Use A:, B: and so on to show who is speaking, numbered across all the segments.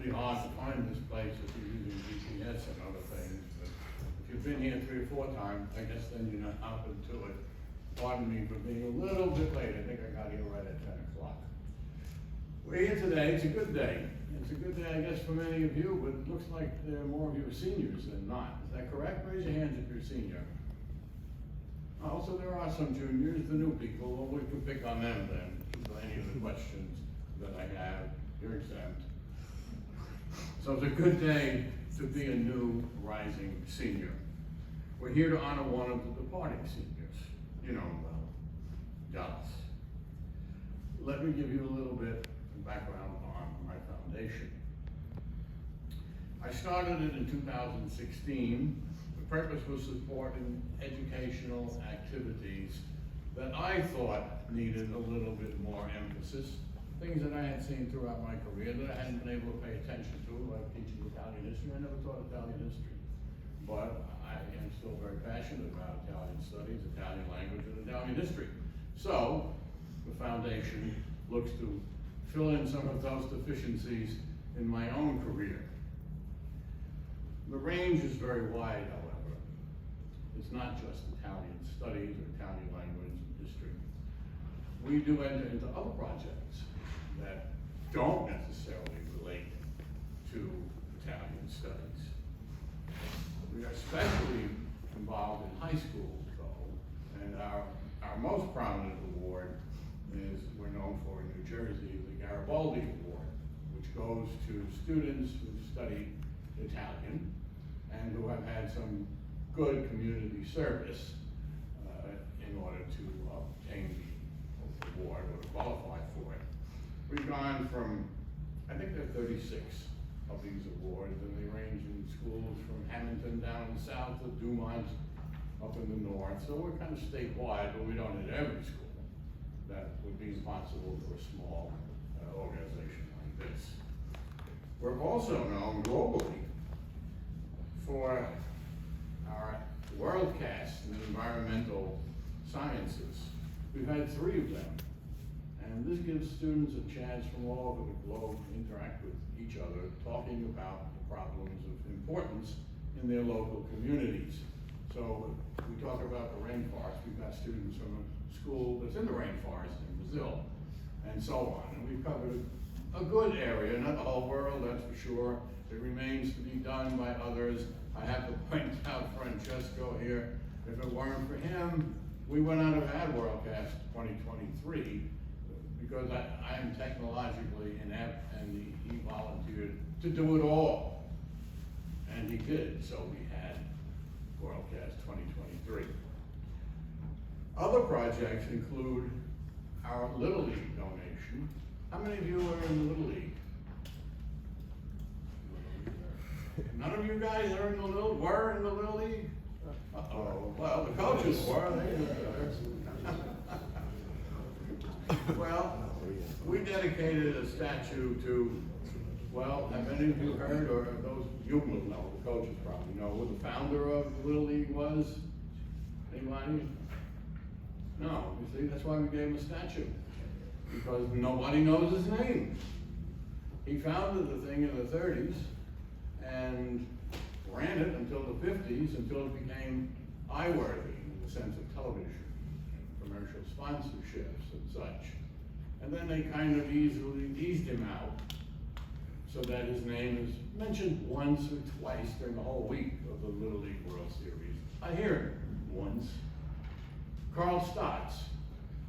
A: be hard to find this place if you're using GPS and other things, but if you've been here 3 or 4 times, I guess then you're not open to it. Pardon me for being a little bit late. I think I got here right at 10 o'clock. We're here today. It's a good day. It's a good day, I guess, for many of you, but it looks like there are more of you seniors than not. Is that correct? Raise your hands if you're a senior. Also, there are some juniors, the new people. Well, we can pick on them then. For any of the questions that I have, you're exempt. So it's a good day to be a new rising senior. We're here to honor one of the departing seniors. You know him well, Dallas. Let me give you a little bit of background on my foundation. I started it in 2016. The purpose was supporting educational activities that I thought needed a little bit more emphasis. Things that I had seen throughout my career that I hadn't been able to pay attention to, like teaching Italian history. I never taught Italian history, but I am still very passionate about Italian studies, Italian language, and Italian history. So the foundation looks to fill in some of those deficiencies in my own career. The range is very wide, however. It's not just Italian studies or Italian language and history. We do enter into other projects that don't necessarily relate to Italian studies. We are especially involved in high schools, though, and our most prominent award is, we're known for in New Jersey, the Garibaldi Award, which goes to students who study Italian and who have had some good community service in order to obtain the award or to qualify for it. We've gone from, I think there are 36 of these awards, and they range in schools from Hamilton down in the south to Dumont up in the north. So we're kind of statewide, but we don't hit every school. That would be impossible for a small organization like this. We're also known globally for our WorldCast in environmental sciences. We've had 3 of them. And this gives students a chance from all over the globe to interact with each other, talking about the problems of importance in their local communities. So we talk about the rainforest. We've got students from a school that's in the rainforest in Brazil, and so on. And we've covered a good area, not the whole world, that's for sure. It remains to be done by others. I have to point out Francesco here. If it weren't for him, we would not have had WorldCast 2023, because I am technologically inept, and he volunteered to do it all. And he did, so we had WorldCast 2023. Other projects include our Little League donation. How many of you are in the Little League? None of you guys are in the were in the Little League? Uh-oh, well, the coaches were, Well, we dedicated a statue to, well, have any of you heard, or those, you will know, the coaches probably know, who the founder of the Little League was? Anybody? No, you see, that's why we gave him a statue, because nobody knows his name. He founded the thing in the 30s and ran it until the 50s, until it became eye-worthy in the sense of television and commercial sponsorships and such. And then they kind of easily eased him out so that his name is mentioned once or twice during the whole week of the Little League World Series. I hear it once. Carl Stotts.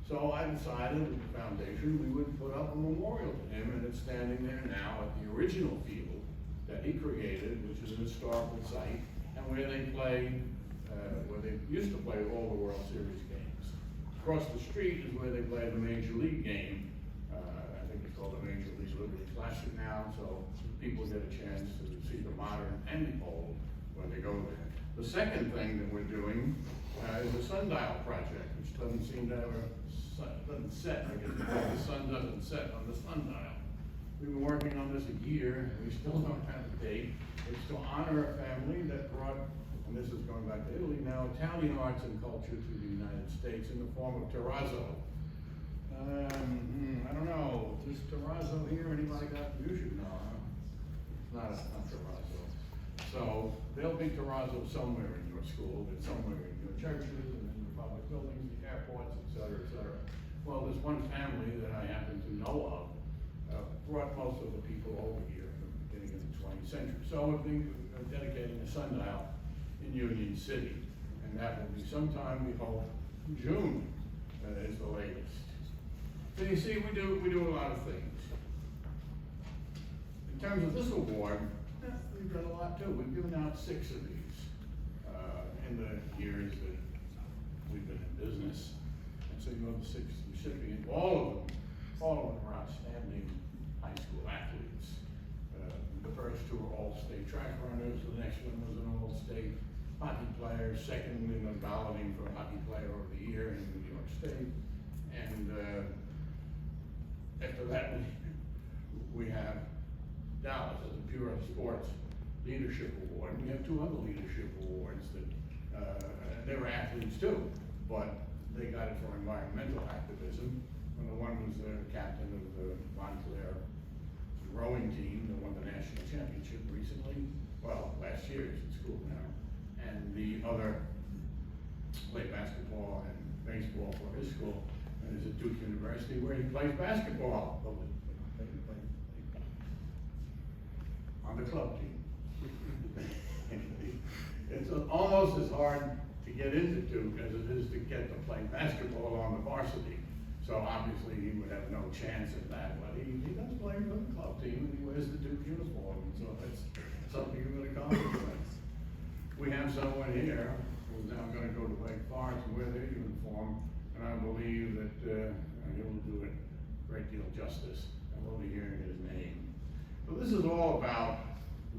A: So I decided at the foundation we would put up a memorial to him, and it's standing there now at the original field that he created, which is an historical site, and where they play, where they used to play all the World Series games. Across the street is where they play the Major League game. I think it's called the Major League Liberty Classic now, so people get a chance to see the modern and the old when they go there. The second thing that we're doing is a sundial project, which doesn't seem to ever, doesn't set, I guess, because the sun doesn't set on the sundial. We've been working on this a year, and we still don't have a date. It's to honor a family that brought, and this is going back to Italy now, Italian arts and culture to the United States in the form of terrazzo. I don't know, is terrazzo here? Anybody got? You should know, huh? not terrazzo. So there'll be terrazzo somewhere in your school, and somewhere in your churches, and in your public buildings, the airports, et cetera, et cetera. Well, there's one family that I happen to know of, brought most of the people over here from the beginning of the 20th century. So we're dedicating a sundial in Union City, and that will be sometime, we hope, June is the latest. So you see, we do a lot of things. In terms of this award, we've done a lot too. We've given out 6 of these in the years that we've been in business. And so you have the 6 recipients. All of them are outstanding high school athletes. The first 2 are all-state track runners. The next one was an all-state hockey player, second in the balloting for Hockey Player of the Year in New York State. And after that, we have Dallas as a pure sports leadership award. We have 2 other leadership awards that they were athletes too, but they got it for environmental activism. And the one was the captain of the Montclair rowing team that won the national championship recently. Well, last year, he's in school now. And the other played basketball and baseball for his school, and is at Duke University where he plays basketball on the club team. It's almost as hard to get into Duke as it is to get to play basketball on the varsity. So obviously he would have no chance at that, but he does play for the club team and he wears the Duke uniform, so that's something you're going to accomplish. We have someone here who's now going to go to Wake Forest and wear their uniform, and I believe that he will do it a great deal of justice, and we'll be hearing his name. So this is all about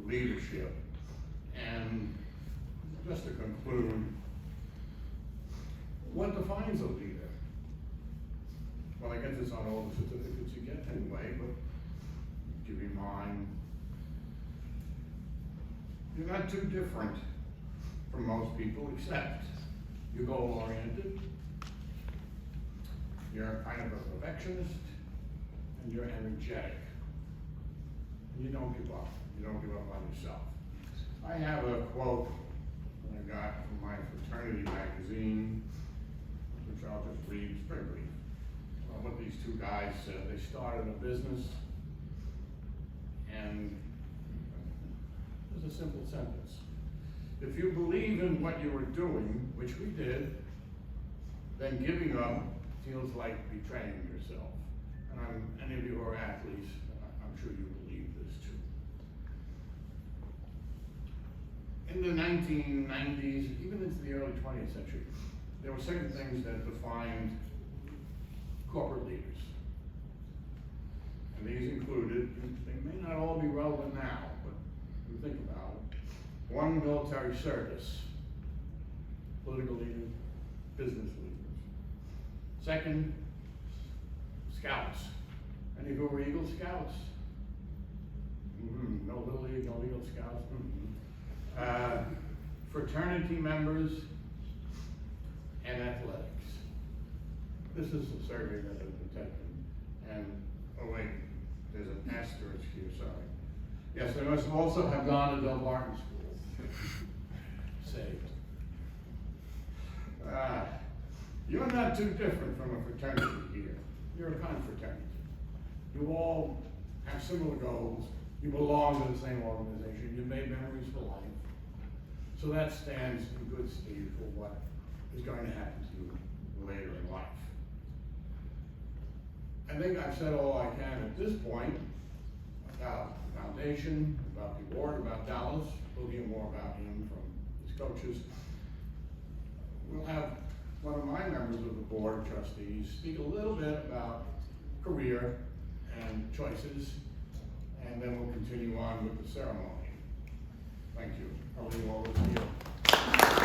A: leadership, and just to conclude, what defines a leader? Well, I guess it's on all the certificates you get anyway, but keep in mind, you're not too different from most people, except you're goal-oriented, you're kind of a perfectionist, and you're energetic. And you don't give up. You don't give up on yourself. I have a quote that I got from my fraternity magazine, which I'll just read. It's very brief. What these 2 guys said. They started a business, and there's a simple sentence. If you believe in what you were doing, which we did, then giving up feels like betraying yourself. And any of you who are athletes, I'm sure you believe this too. In the 1990s, even into the early 20th century, there were certain things that defined corporate leaders. And these included, they may not all be relevant now, but you think about it. 1, military service, political leaders, business leaders. 2nd, scouts. Any of you were Eagle Scouts? No Little League, no Eagle Scouts. Fraternity members and athletics. This is a survey that has been taken, and, oh wait, there's an asterisk here, sorry. Yes, they must also have gone to Delbarton School. Saved. You're not too different from a fraternity here. You're a confraternity. You all have similar goals. You belong to the same organization. You made memories for life. So that stands in good stead for what is going to happen to you later in life. I think I've said all I can at this point about the foundation, about the award, about Dallas. We'll hear more about him from his coaches. We'll have one of my members of the board of trustees speak a little bit about career and choices, and then we'll continue on with the ceremony. Thank you. I'll leave all this here.